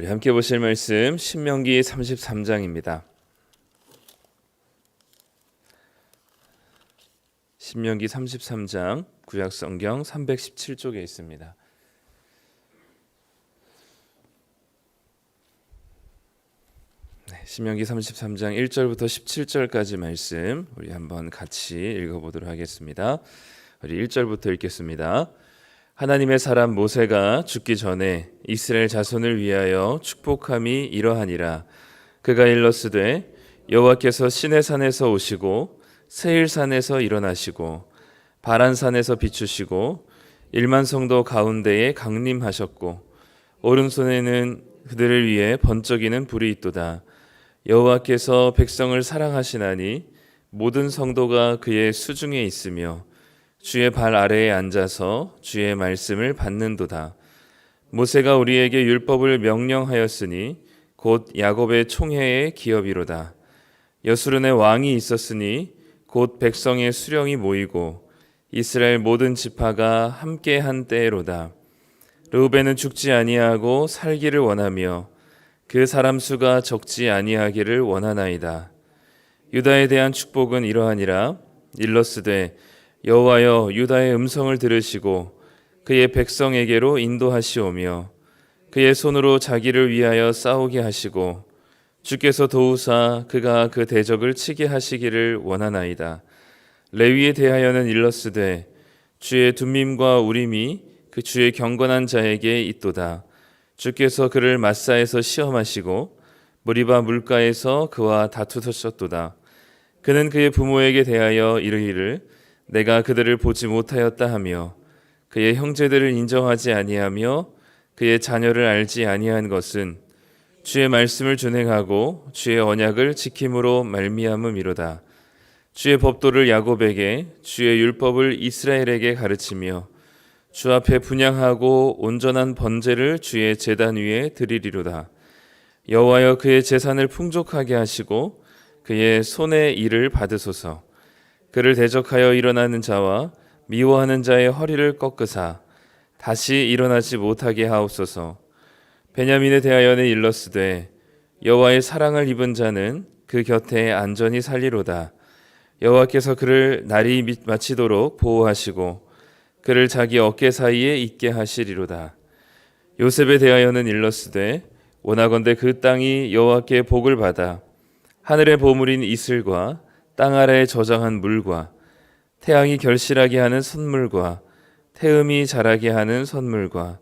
우리 함께 보실 말씀 신명기 33장입니다. 신명기 33장 구약성경 317쪽에 있습니다. 신명기 33장 1절부터 17절까지 말씀 우리 한번 같이 읽어보도록 하겠습니다. 우리 1절부터 읽겠습니다. 하나님의 사람 모세가 죽기 전에 이스라엘 자손을 위하여 축복함이 이러하니라. 그가 일렀으되 여호와께서 시내산에서 오시고 세일산에서 일어나시고 바란산에서 비추시고 일만성도 가운데에 강림하셨고 오른손에는 그들을 위해 번쩍이는 불이 있도다. 여호와께서 백성을 사랑하시나니 모든 성도가 그의 수중에 있으며 주의 발 아래에 앉아서 주의 말씀을 받는도다. 모세가 우리에게 율법을 명령하였으니 곧 야곱의 총회의 기업이로다. 여수른의 왕이 있었으니 곧 백성의 수령이 모이고 이스라엘 모든 지파가 함께 한 때로다. 르우벤은 죽지 아니하고 살기를 원하며 그 사람 수가 적지 아니하기를 원하나이다. 유다에 대한 축복은 이러하니라. 일러스되 여호와여 유다의 음성을 들으시고 그의 백성에게로 인도하시오며 그의 손으로 자기를 위하여 싸우게 하시고 주께서 도우사 그가 그 대적을 치게 하시기를 원하나이다. 레위에 대하여는 일러스되 주의 둠밈과 우림이 그 주의 경건한 자에게 있도다. 주께서 그를 마사에서 시험하시고 무리바 물가에서 그와 다투셨도다. 그는 그의 부모에게 대하여 이르기를 내가 그들을 보지 못하였다 하며 그의 형제들을 인정하지 아니하며 그의 자녀를 알지 아니한 것은 주의 말씀을 준행하고 주의 언약을 지킴으로 말미암음이로다. 주의 법도를 야곱에게 주의 율법을 이스라엘에게 가르치며 주 앞에 분향하고 온전한 번제를 주의 제단 위에 드리리로다. 여호와여 그의 재산을 풍족하게 하시고 그의 손의 일을 받으소서. 그를 대적하여 일어나는 자와 미워하는 자의 허리를 꺾으사 다시 일어나지 못하게 하옵소서. 베냐민에 대하여는 일러스되 여호와의 사랑을 입은 자는 그 곁에 안전히 살리로다. 여호와께서 그를 날이 마치도록 보호하시고 그를 자기 어깨 사이에 있게 하시리로다. 요셉에 대하여는 일러스되 원하건대 그 땅이 여호와께 복을 받아 하늘의 보물인 이슬과 땅 아래에 저장한 물과 태양이 결실하게 하는 선물과 태음이 자라게 하는 선물과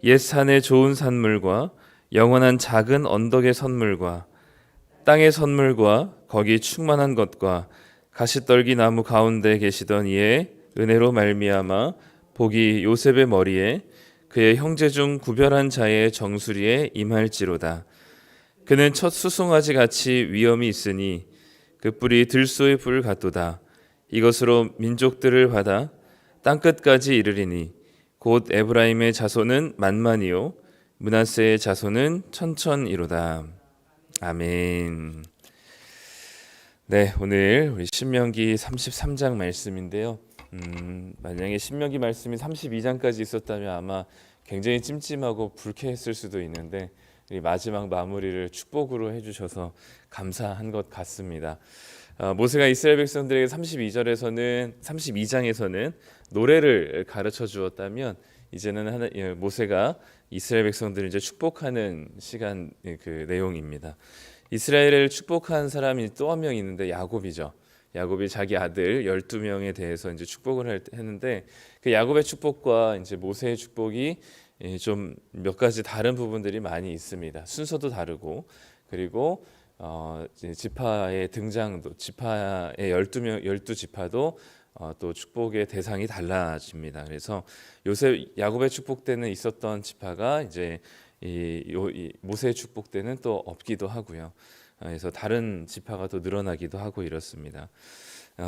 옛 산의 좋은 산물과 영원한 작은 언덕의 선물과 땅의 선물과 거기 충만한 것과 가시떨기 나무 가운데 계시던 이의 은혜로 말미암아 복이 요셉의 머리에 그의 형제 중 구별한 자의 정수리에 임할지로다. 그는 첫 수송아지 같이 위엄이 있으니 그 뿔이 들소의 뿔 같도다. 이것으로 민족들을 받아 땅끝까지 이르리니 곧 에브라임의 자손은 만만이요 므낫세의 자손은 천천이로다. 아멘. 네, 오늘 우리 신명기 33장 말씀인데요. 만약에 신명기 말씀이 32장까지 있었다면 아마 굉장히 찜찜하고 불쾌했을 수도 있는데 이 마지막 마무리를 축복으로 해주셔서 감사한 것 같습니다. 모세가 이스라엘 백성들에게 32장에서는 노래를 가르쳐 주었다면 이제는 모세가 이스라엘 백성들을 이제 축복하는 시간 그 내용입니다. 이스라엘을 축복한 사람이 또 한 명 있는데 야곱이죠. 야곱이 자기 아들 12명에 대해서 이제 축복을 했는데 그 야곱의 축복과 이제 모세의 축복이 좀 몇 가지 다른 부분들이 많이 있습니다. 순서도 다르고 그리고 지파의 등장도 지파의 12지파도 또 축복의 대상이 달라집니다. 그래서 야곱의 축복 때는 있었던 지파가 이제 이 모세의 축복 때는 또 없기도 하고요. 그래서 다른 지파가 또 늘어나기도 하고 이렇습니다.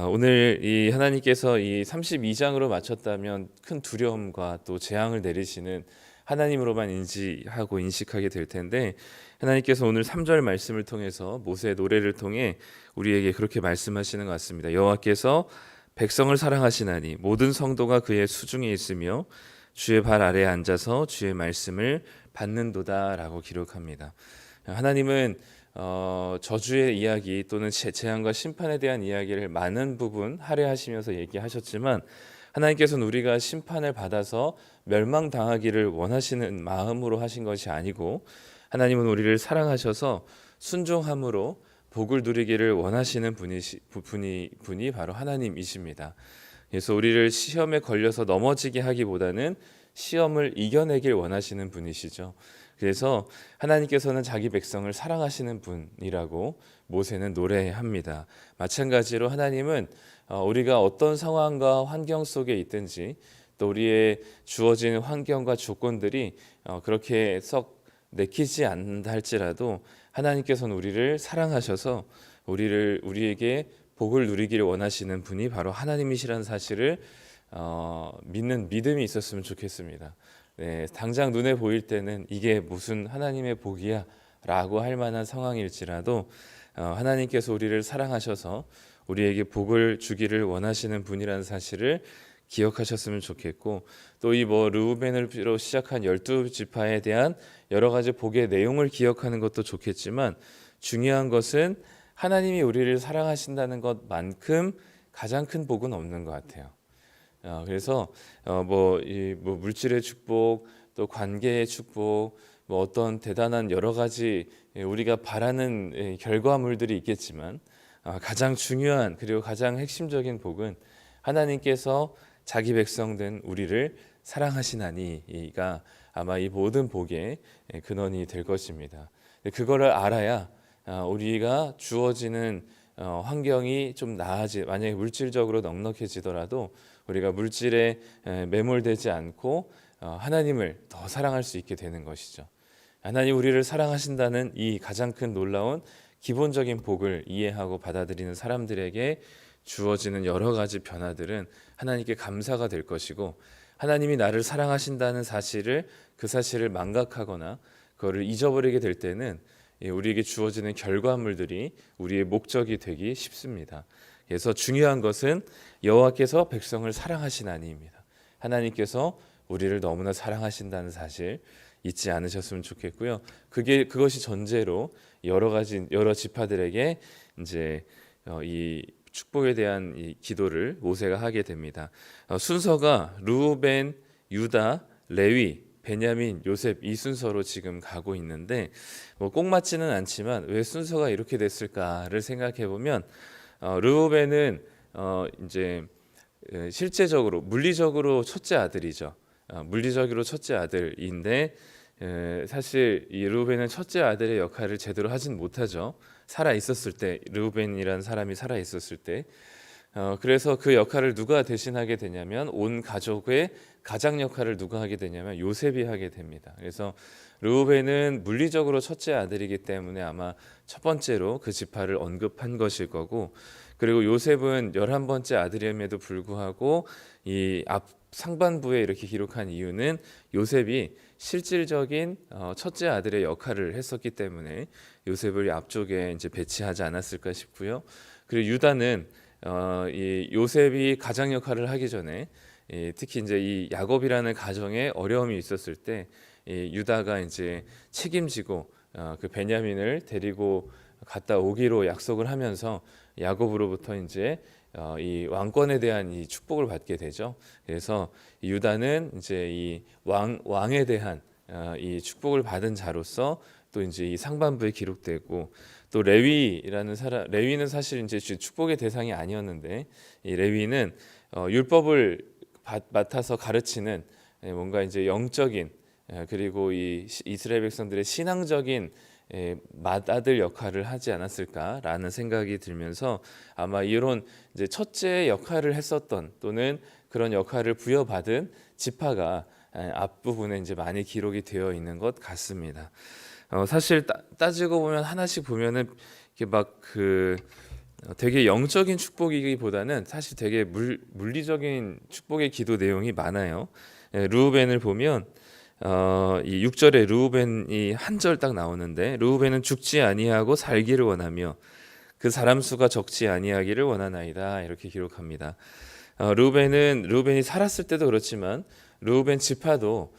오늘 이 하나님께서 이 32장으로 마쳤다면 큰 두려움과 또 재앙을 내리시는 하나님으로만 인식하게 될 텐데 하나님께서 오늘 3절 말씀을 통해서 모세의 노래를 통해 우리에게 그렇게 말씀하시는 것 같습니다. 여호와께서 백성을 사랑하시나니 모든 성도가 그의 수중에 있으며 주의 발 아래에 앉아서 주의 말씀을 받는도다라고 기록합니다. 하나님은 저주의 이야기 또는 재앙과 심판에 대한 이야기를 많은 부분 할애하시면서 얘기하셨지만, 하나님께서는 우리가 심판을 받아서 멸망당하기를 원하시는 마음으로 하신 것이 아니고, 하나님은 우리를 사랑하셔서 순종함으로 복을 누리기를 원하시는 분이 바로 하나님이십니다. 그래서 우리를 시험에 걸려서 넘어지게 하기보다는 시험을 이겨내길 원하시는 분이시죠. 그래서 하나님께서는 자기 백성을 사랑하시는 분이라고 모세는 노래합니다. 마찬가지로 하나님은 우리가 어떤 상황과 환경 속에 있든지, 또 우리의 주어진 환경과 조건들이 그렇게 썩 내키지 않는다 할지라도 하나님께서는 우리를 사랑하셔서 우리에게 복을 누리기를 원하시는 분이 바로 하나님이시라는 사실을 믿는 믿음이 있었으면 좋겠습니다. 네, 당장 눈에 보일 때는 이게 무슨 하나님의 복이야 라고 할 만한 상황일지라도 하나님께서 우리를 사랑하셔서 우리에게 복을 주기를 원하시는 분이라는 사실을 기억하셨으면 좋겠고, 또 이 르우벤으로 시작한 12지파에 대한 여러 가지 복의 내용을 기억하는 것도 좋겠지만, 중요한 것은 하나님이 우리를 사랑하신다는 것만큼 가장 큰 복은 없는 것 같아요. 그래서 물질의 축복, 또 관계의 축복, 어떤 대단한 여러 가지 우리가 바라는 결과물들이 있겠지만, 가장 중요한 그리고 가장 핵심적인 복은 하나님께서 자기 백성된 우리를 사랑하시나니가 아마 이 모든 복의 근원이 될 것입니다. 그거를 알아야 우리가 주어지는 환경이 좀 만약에 물질적으로 넉넉해지더라도 우리가 물질에 매몰되지 않고 하나님을 더 사랑할 수 있게 되는 것이죠. 하나님 우리를 사랑하신다는 이 가장 큰 놀라운 기본적인 복을 이해하고 받아들이는 사람들에게 주어지는 여러 가지 변화들은 하나님께 감사가 될 것이고, 하나님이 나를 사랑하신다는 그 사실을 망각하거나 그거를 잊어버리게 될 때는 우리에게 주어지는 결과물들이 우리의 목적이 되기 쉽습니다. 그래서 중요한 것은 여호와께서 백성을 사랑하시나니입니다. 하나님께서 우리를 너무나 사랑하신다는 사실 잊지 않으셨으면 좋겠고요. 그것이 전제로 여러 지파들에게 이제 이 축복에 대한 이 기도를 모세가 하게 됩니다. 순서가 르우벤, 유다, 레위, 베냐민, 요셉 이 순서로 지금 가고 있는데 꼭 맞지는 않지만 왜 순서가 이렇게 됐을까를 생각해 보면, 르우벤은 이제 실제적으로 물리적으로 첫째 아들이죠. 물리적으로 첫째 아들인데 사실 이 르우벤은 첫째 아들의 역할을 제대로 하진 못하죠. 살아 있었을 때, 르우벤이라는 사람이 살아 있었을 때. 그래서 그 역할을 누가 대신하게 되냐면, 온 가족의 가장 역할을 누가 하게 되냐면 요셉이 하게 됩니다. 그래서 르우벤은 물리적으로 첫째 아들이기 때문에 아마 첫 번째로 그 지파를 언급한 것일 거고, 그리고 요셉은 11번째 아들임에도 불구하고 이 앞 상반부에 이렇게 기록한 이유는 요셉이 실질적인 첫째 아들의 역할을 했었기 때문에 요셉을 앞쪽에 이제 배치하지 않았을까 싶고요. 그리고 유다는 이 요셉이 가장 역할을 하기 전에 특히 이제 이 야곱이라는 가정에 어려움이 있었을 때 유다가 이제 책임지고 그 베냐민을 데리고 갔다 오기로 약속을 하면서 야곱으로부터 이제 이 왕권에 대한 이 축복을 받게 되죠. 그래서 유다는 이제 이 왕에 대한 이 축복을 받은 자로서 또 이제 이 상반부에 기록되고, 또 레위는 사실 이제 축복의 대상이 아니었는데, 이 레위는 율법을 맡아서 가르치는 뭔가 이제 영적인 그리고 이 이스라엘 백성들의 신앙적인 맏아들 역할을 하지 않았을까라는 생각이 들면서, 아마 이런 이제 첫째 역할을 했었던 또는 그런 역할을 부여받은 지파가 앞부분에 이제 많이 기록이 되어 있는 것 같습니다. 사실 따지고 보면 하나씩 보면은 이게 막 되게 영적인 축복이기보다는 사실 되게 물리적인 축복의 기도 내용이 많아요. 르우벤을 보면 이 6절에 르우벤이 한 절 딱 나오는데, 르우벤은 죽지 아니하고 살기를 원하며 그 사람 수가 적지 아니하기를 원하나이다 이렇게 기록합니다. 르우벤이 살았을 때도 그렇지만 르우벤 지파도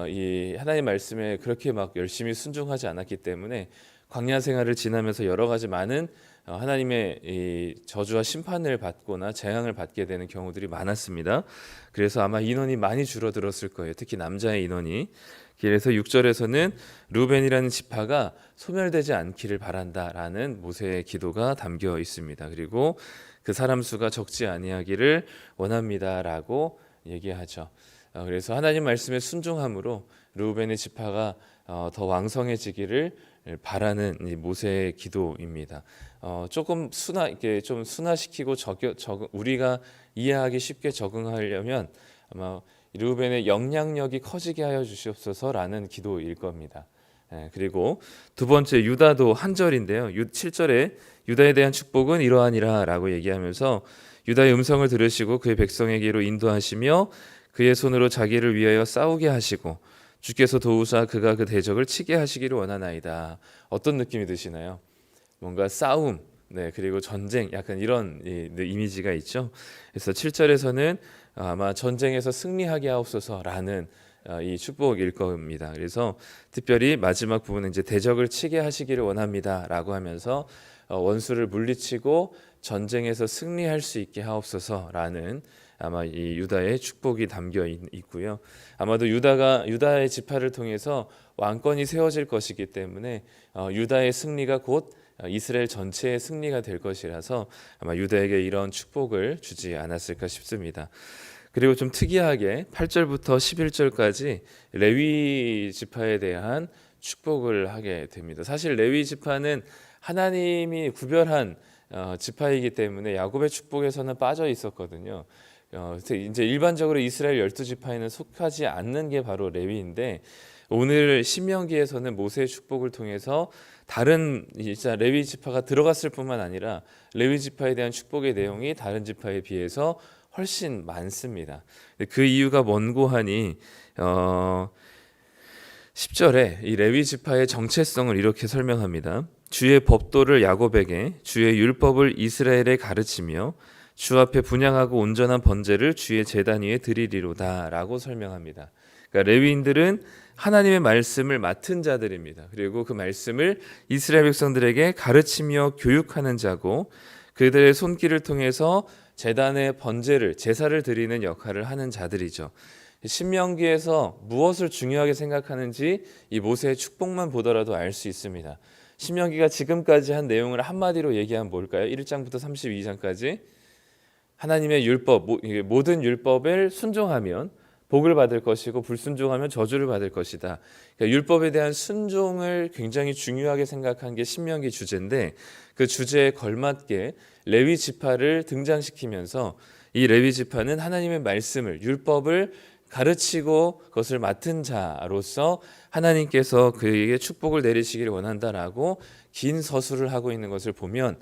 이 하나님 말씀에 그렇게 막 열심히 순종하지 않았기 때문에 광야 생활을 지나면서 여러 가지 많은 하나님의 이 저주와 심판을 받거나 재앙을 받게 되는 경우들이 많았습니다. 그래서 아마 인원이 많이 줄어들었을 거예요. 특히 남자의 인원이. 그래서 6절에서는 루벤이라는 지파가 소멸되지 않기를 바란다라는 모세의 기도가 담겨 있습니다. 그리고 그 사람 수가 적지 아니하기를 원합니다라고 얘기하죠. 그래서 하나님 말씀에 순종함으로 루벤의 지파가 더 왕성해지기를 바라는 이 모세의 기도입니다. 조금 이렇게 좀 순화시키고 우리가 이해하기 쉽게 적응하려면 아마 르우벤의 영향력이 커지게 하여 주시옵소서라는 기도일 겁니다. 그리고 두 번째 유다도 한 절인데요. 7절에 유다에 대한 축복은 이러하니라라고 얘기하면서 유다의 음성을 들으시고 그의 백성에게로 인도하시며 그의 손으로 자기를 위하여 싸우게 하시고 주께서 도우사 그가 그 대적을 치게 하시기를 원하나이다. 어떤 느낌이 드시나요? 뭔가 싸움, 그리고 전쟁, 약간 이런 이미지가 있죠. 그래서 7절에서는 아마 전쟁에서 승리하게 하옵소서라는 이 축복일 겁니다. 그래서 특별히 마지막 부분은 이제 대적을 치게 하시기를 원합니다라고 하면서 원수를 물리치고 전쟁에서 승리할 수 있게 하옵소서라는 아마 이 유다의 축복이 담겨 있고요. 아마도 유다의 지파를 통해서 왕권이 세워질 것이기 때문에 유다의 승리가 곧 이스라엘 전체의 승리가 될 것이라서 아마 유다에게 이런 축복을 주지 않았을까 싶습니다. 그리고 좀 특이하게 8절부터 11절까지 레위 지파에 대한 축복을 하게 됩니다. 사실 레위 지파는 하나님이 구별한 지파이기 때문에 야곱의 축복에서는 빠져 있었거든요. 이제 일반적으로 이스라엘 12지파에는 속하지 않는 게 바로 레위인데 오늘 신명기에서는 모세의 축복을 통해서 다른 레위 지파가 들어갔을 뿐만 아니라 레위 지파에 대한 축복의 내용이 다른 지파에 비해서 훨씬 많습니다. 그 이유가 뭔고 하니 10절에 이 레위 지파의 정체성을 이렇게 설명합니다. 주의 법도를 야곱에게 주의 율법을 이스라엘에 가르치며 주 앞에 분향하고 온전한 번제를 주의 제단 위에 드리리로다 라고 설명합니다. 그러니까 레위인들은 하나님의 말씀을 맡은 자들입니다. 그리고 그 말씀을 이스라엘 백성들에게 가르치며 교육하는 자고 그들의 손길을 통해서 제단의 번제를 제사를 드리는 역할을 하는 자들이죠. 신명기에서 무엇을 중요하게 생각하는지 이 모세의 축복만 보더라도 알 수 있습니다. 신명기가 지금까지 한 내용을 한마디로 얘기하면 뭘까요? 1장부터 32장까지 하나님의 율법, 모든 율법을 순종하면 복을 받을 것이고 불순종하면 저주를 받을 것이다. 그러니까 율법에 대한 순종을 굉장히 중요하게 생각한 게 신명기 주제인데 그 주제에 걸맞게 레위 지파를 등장시키면서 이 레위 지파는 하나님의 말씀을 율법을 가르치고 그것을 맡은 자로서 하나님께서 그에게 축복을 내리시기를 원한다라고 긴 서술을 하고 있는 것을 보면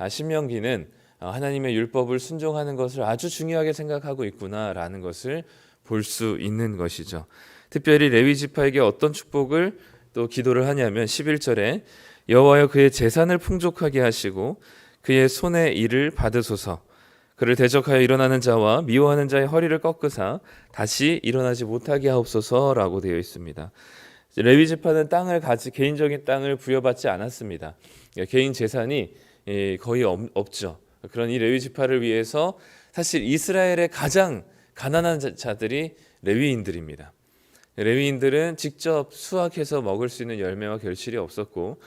신명기는 하나님의 율법을 순종하는 것을 아주 중요하게 생각하고 있구나라는 것을 볼 수 있는 것이죠. 특별히 레위 지파에게 어떤 축복을 또 기도를 하냐면 11절에 여호와여 그의 재산을 풍족하게 하시고 그의 손의 일을 받으소서 그를 대적하여 일어나는 자와 미워하는 자의 허리를 꺾으사 다시 일어나지 못하게 하옵소서라고 되어 있습니다. 레위 지파는 개인적인 땅을 부여받지 않았습니다. 개인 재산이 거의 없죠. 그런 이 레위 지파를 위해서 사실 이스라엘의 가장 가난한 자들이 레위인들입니다. 레위인들은 직접 수확해서 먹을 수 있는 열매와 결실이 없었고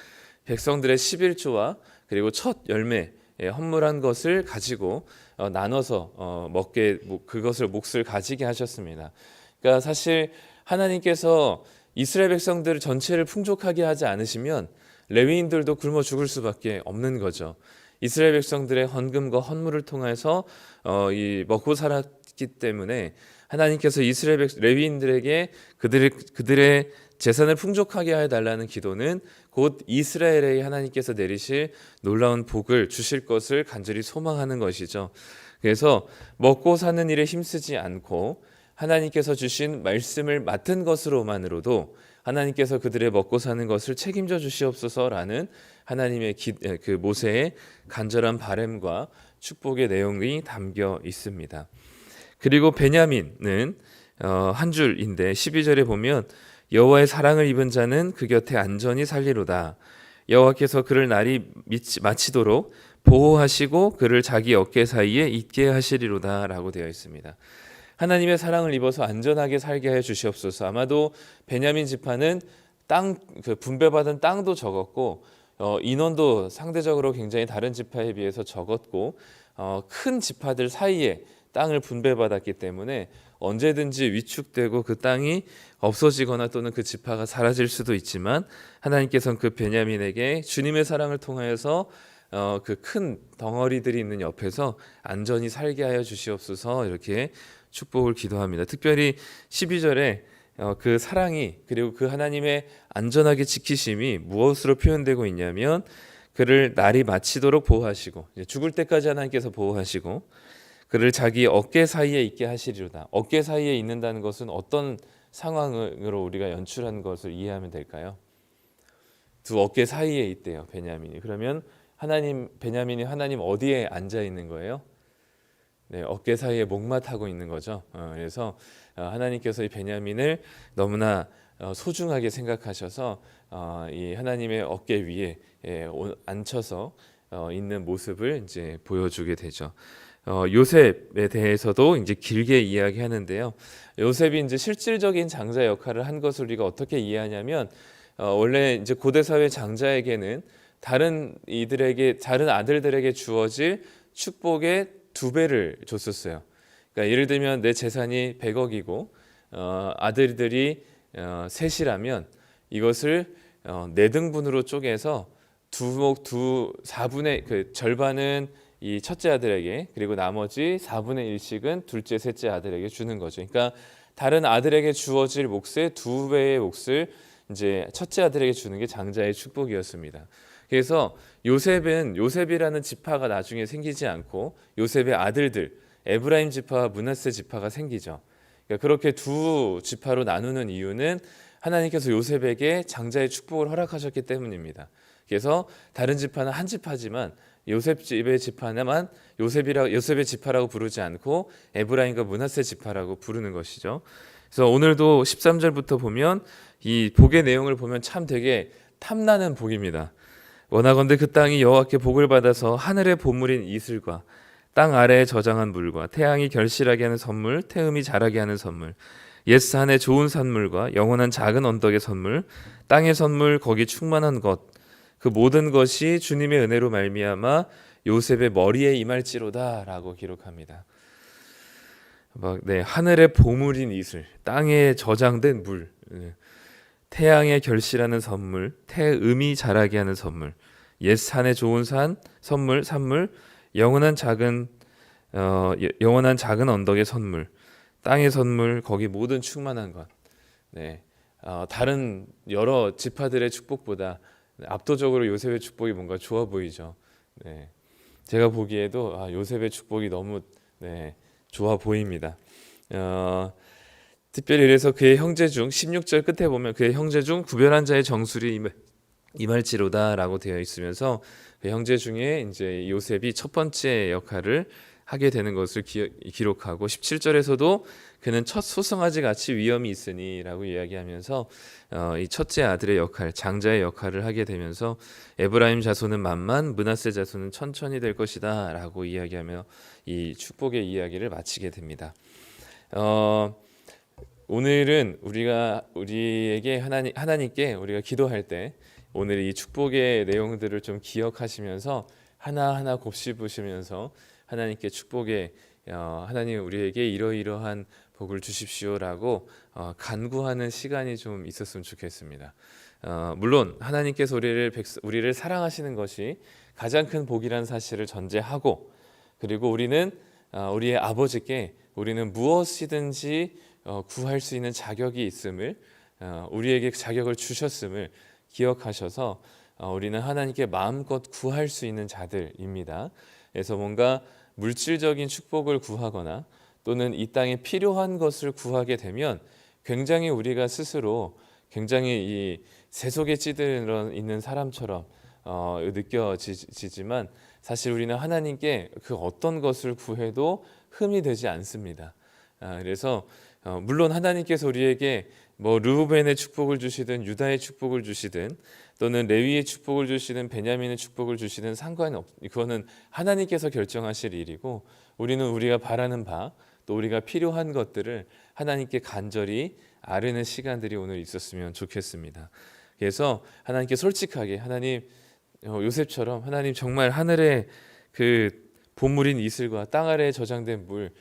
백성들의 11조와 그리고 첫 열매 헌물한 것을 가지고 나눠서 먹게 그것을 몫을 가지게 하셨습니다. 그러니까 사실 하나님께서 이스라엘 백성들 전체를 풍족하게 하지 않으시면 레위인들도 굶어 죽을 수밖에 없는 거죠. 이스라엘 백성들의 헌금과 헌물을 통해서 먹고 살았기 때문에 하나님께서 이스라엘 레위인들에게 그들의 재산을 풍족하게 해달라는 기도는 곧 이스라엘에 하나님께서 내리실 놀라운 복을 주실 것을 간절히 소망하는 것이죠. 그래서 먹고 사는 일에 힘쓰지 않고 하나님께서 주신 말씀을 맡은 것으로만으로도 하나님께서 그들의 먹고 사는 것을 책임져 주시옵소서라는 하나님의 그 모세의 간절한 바람과 축복의 내용이 담겨 있습니다. 그리고 베냐민은 한 줄인데 12절에 보면 여호와의 사랑을 입은 자는 그 곁에 안전히 살리로다. 여호와께서 그를 날이 마치도록 보호하시고 그를 자기 어깨 사이에 있게 하시리로다라고 되어 있습니다. 하나님의 사랑을 입어서 안전하게 살게 해 주시옵소서. 아마도 베냐민 지파는 그 분배받은 땅도 적었고 인원도 상대적으로 굉장히 다른 지파에 비해서 적었고 큰 지파들 사이에 땅을 분배받았기 때문에 언제든지 위축되고 그 땅이 없어지거나 또는 그 지파가 사라질 수도 있지만 하나님께서는 그 베냐민에게 주님의 사랑을 통하여서 그 큰 덩어리들이 있는 옆에서 안전히 살게 하여 주시옵소서 이렇게 축복을 기도합니다. 특별히 12절에 그 사랑이 그리고 그 하나님의 안전하게 지키심이 무엇으로 표현되고 있냐면 그를 날이 마치도록 보호하시고 죽을 때까지 하나님께서 보호하시고 그를 자기 어깨 사이에 있게 하시리로다. 어깨 사이에 있는다는 것은 어떤 상황으로 우리가 연출한 것을 이해하면 될까요? 두 어깨 사이에 있대요, 베냐민이. 그러면 베냐민이 하나님 어디에 앉아 있는 거예요? 네, 어깨 사이에 목마타고 있는 거죠. 그래서 하나님께서 이 베냐민을 너무나 소중하게 생각하셔서 이 하나님의 어깨 위에 앉혀서 있는 모습을 이제 보여주게 되죠. 요셉에 대해서도 이제 길게 이야기하는데요. 요셉이 이제 실질적인 장자 역할을 한 것을 우리가 어떻게 이해하냐면 원래 이제 고대 사회 장자에게는 다른 아들들에게 주어질 축복의 2배를 줬었어요. 그러니까 예를 들면 내 재산이 100억이고 아들들이 셋이라면 이것을 4등분으로 쪼개서 4분의 그 절반은 이 첫째 아들에게 그리고 나머지 4분의 1씩은 둘째, 셋째 아들에게 주는 거죠. 그러니까 다른 아들에게 주어질 몫의 2배의 몫을 이제 첫째 아들에게 주는 게 장자의 축복이었습니다. 그래서 요셉이라는 지파가 나중에 생기지 않고 요셉의 아들들 에브라임 지파와 므낫세 지파가 생기죠. 그러니까 그렇게 두 지파로 나누는 이유는 하나님께서 요셉에게 장자의 축복을 허락하셨기 때문입니다. 그래서 다른 지파는 한 지파지만 요셉의 지파만 요셉의 지파라고 부르지 않고 에브라임과 므낫세 지파라고 부르는 것이죠. 그래서 오늘도 13절부터 보면 이 복의 내용을 보면 참 되게 탐나는 복입니다. 원하건대 그 땅이 여호와께 복을 받아서 하늘의 보물인 이슬과 땅 아래에 저장한 물과 태양이 결실하게 하는 선물, 태음이 자라게 하는 선물, 옛 산의 좋은 산물과 영원한 작은 언덕의 선물, 땅의 선물 거기 충만한 것, 그 모든 것이 주님의 은혜로 말미암아 요셉의 머리에 임할지로다라고 기록합니다. 하늘의 보물인 이슬, 땅에 저장된 물, 태양의 결실하는 선물, 태음이 자라게 하는 선물, 옛 산의 좋은 산물, 영원한 작은 언덕의 선물, 땅의 선물, 거기 모든 충만한 것. 네, 다른 여러 지파들의 축복보다 압도적으로 요셉의 축복이 뭔가 좋아 보이죠. 네, 제가 보기에도 요셉의 축복이 너무 좋아 보입니다. 특별히 그래서 그의 형제 중 16절 끝에 보면 그의 형제 중 구별한 자의 정술이 임할지로다라고 되어 있으면서 그 형제 중에 이제 요셉이 첫 번째 역할을 하게 되는 것을 기록하고 17절에서도 그는 첫 소송아지 같이 위엄이 있으니라고 이야기하면서 이 첫째 아들의 역할, 장자의 역할을 하게 되면서 에브라임 자손은 만만, 므낫세 자손은 천천히 될 것이다라고 이야기하며 이 축복의 이야기를 마치게 됩니다. 오늘은 우리에게 하나님께 우리가 기도할 때 오늘 이 축복의 내용들을 좀 기억하시면서 하나하나 곱씹으시면서 하나님께 축복의 하나님 우리에게 이러이러한 복을 주십시오라고 간구하는 시간이 좀 있었으면 좋겠습니다. 물론 하나님께서 우리를 사랑하시는 것이 가장 큰 복이라는 사실을 전제하고 그리고 우리는 우리의 아버지께 우리는 무엇이든지 구할 수 있는 자격이 있음을 우리에게 자격을 주셨음을 기억하셔서 우리는 하나님께 마음껏 구할 수 있는 자들입니다. 그래서 뭔가 물질적인 축복을 구하거나 또는 이 땅에 필요한 것을 구하게 되면 굉장히 우리가 스스로 굉장히 이 세속에 찌들어 있는 사람처럼 느껴지지만 사실 우리는 하나님께 그 어떤 것을 구해도 흠이 되지 않습니다. 그래서 물론 하나님께서 우리에게 뭐 르우벤의 축복을 주시든 유다의 축복을 주시든 또는 레위의 축복을 주시든 베냐민의 축복을 주시든 그거는 하나님께서 결정하실 일이고, 우리는 우리가 바라는 바 또 우리가 필요한 것들을 하나님께 간절히 아뢰는 시간들이 오늘 있었으면 좋겠습니다. 그래서 하나님께 솔직하게, 하나님, 요셉처럼 하나님 정말 하늘의 그 보물인 이슬과 땅 아래에 저장된 물,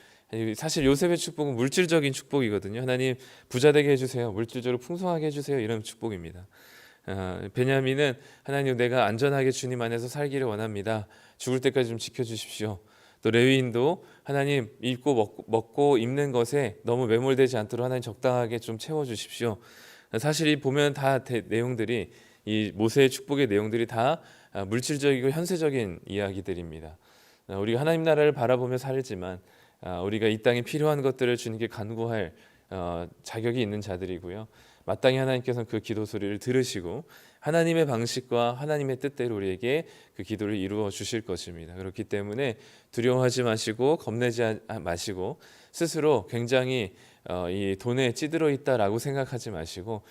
사실 요셉의 축복은 물질적인 축복이거든요. 하나님 부자 되게 해주세요, 물질적으로 풍성하게 해주세요, 이런 축복입니다. 베냐민은 하나님, 내가 안전하게 주님 안에서 살기를 원합니다, 죽을 때까지 좀 지켜주십시오. 또 레위인도 하나님, 입고 먹고 입는 것에 너무 매몰되지 않도록 하나님 적당하게 좀 채워주십시오. 사실 이 보면 다 내용들이, 이 모세의 축복의 내용들이 다 물질적이고 현세적인 이야기들입니다. 우리가 하나님 나라를 바라보며 살지만 우리가 이 땅에 필요한 것들을 주님께 간구할 자격이 있는 자들이고요. 마땅히 하나님께서는 그 기도 소리를 들으시고 하나님의 방식과 하나님의 뜻대로 우리에게 그 기도를 이루어 주실 것입니다. 그렇기 때문에 두려워하지 마시고 겁내지 마시고 스스로 굉장히 이 돈에 찌들어 있다라고 생각하지 마시고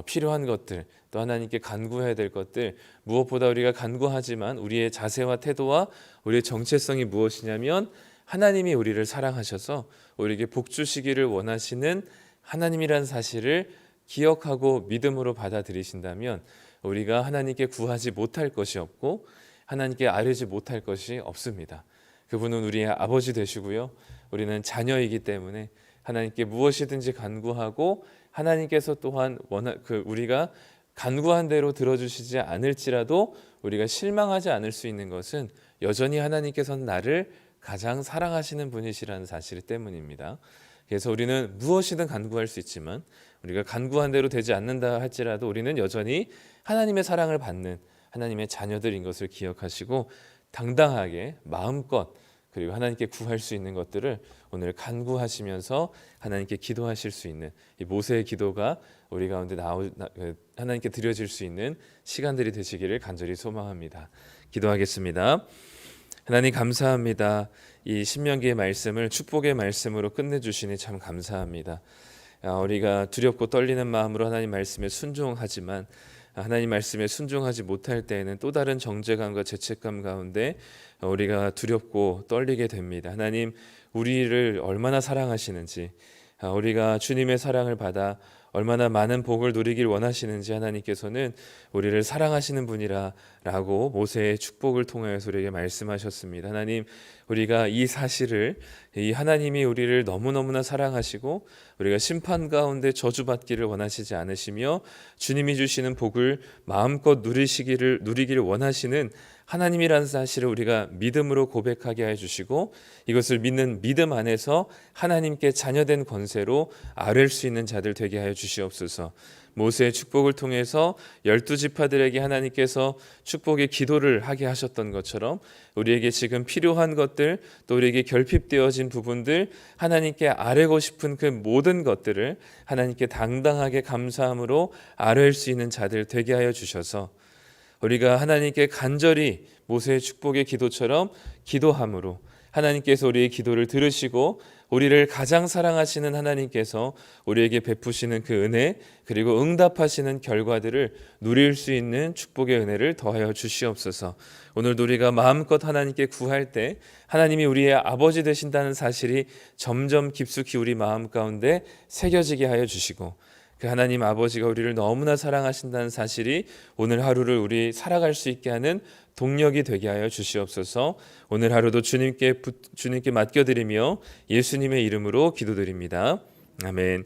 필요한 것들, 또 하나님께 간구해야 될 것들, 무엇보다 우리가 간구하지만 우리의 자세와 태도와 우리의 정체성이 무엇이냐면 하나님이 우리를 사랑하셔서 우리에게 복 주시기를 원하시는 하나님이라는 사실을 기억하고 믿음으로 받아들이신다면 우리가 하나님께 구하지 못할 것이 없고 하나님께 아뢰지 못할 것이 없습니다. 그분은 우리의 아버지 되시고요, 우리는 자녀이기 때문에 하나님께 무엇이든지 간구하고 하나님께서 또한 우리가 간구한 대로 들어주시지 않을지라도 우리가 실망하지 않을 수 있는 것은 여전히 하나님께서는 나를 가장 사랑하시는 분이시라는 사실 때문입니다. 그래서 우리는 무엇이든 간구할 수 있지만 우리가 간구한 대로 되지 않는다 할지라도 우리는 여전히 하나님의 사랑을 받는 하나님의 자녀들인 것을 기억하시고 당당하게 마음껏 그리고 하나님께 구할 수 있는 것들을 오늘 간구하시면서 하나님께 기도하실 수 있는 이 모세의 기도가 우리 가운데 하나님께 드려질 수 있는 시간들이 되시기를 간절히 소망합니다. 기도하겠습니다. 하나님 감사합니다. 이 신명기의 말씀을 축복의 말씀으로 끝내주시니 참 감사합니다. 우리가 두렵고 떨리는 마음으로 하나님 말씀에 순종하지만 하나님 말씀에 순종하지 못할 때에는 또 다른 정죄감과 죄책감 가운데 우리가 두렵고 떨리게 됩니다. 하나님, 우리를 얼마나 사랑하시는지, 우리가 주님의 사랑을 받아 얼마나 많은 복을 누리길 원하시는지 하나님께서는 우리를 사랑하시는 분이라고 모세의 축복을 통하여서 우리에게 말씀하셨습니다. 하나님, 우리가 이 사실을, 이 하나님이 우리를 너무너무나 사랑하시고 우리가 심판 가운데 저주받기를 원하시지 않으시며 주님이 주시는 복을 마음껏 누리기를 원하시는 하나님이라는 사실을 우리가 믿음으로 고백하게 해주시고 이것을 믿는 믿음 안에서 하나님께 자녀된 권세로 아뢰 수 있는 자들 되게 하여 주시옵소서. 모세의 축복을 통해서 12지파들에게 하나님께서 축복의 기도를 하게 하셨던 것처럼 우리에게 지금 필요한 것들, 또 우리에게 결핍되어진 부분들, 하나님께 아뢰고 싶은 그 모든 것들을 하나님께 당당하게 감사함으로 아뢰일 수 있는 자들 되게 하여 주셔서 우리가 하나님께 간절히 모세의 축복의 기도처럼 기도함으로 하나님께서 우리의 기도를 들으시고 우리를 가장 사랑하시는 하나님께서 우리에게 베푸시는 그 은혜, 그리고 응답하시는 결과들을 누릴 수 있는 축복의 은혜를 더하여 주시옵소서. 오늘도 우리가 마음껏 하나님께 구할 때 하나님이 우리의 아버지 되신다는 사실이 점점 깊숙이 우리 마음 가운데 새겨지게 하여 주시고 그 하나님 아버지가 우리를 너무나 사랑하신다는 사실이 오늘 하루를 우리 살아갈 수 있게 하는 동력이 되게 하여 주시옵소서. 오늘 하루도 주님께 맡겨드리며 예수님의 이름으로 기도드립니다. 아멘.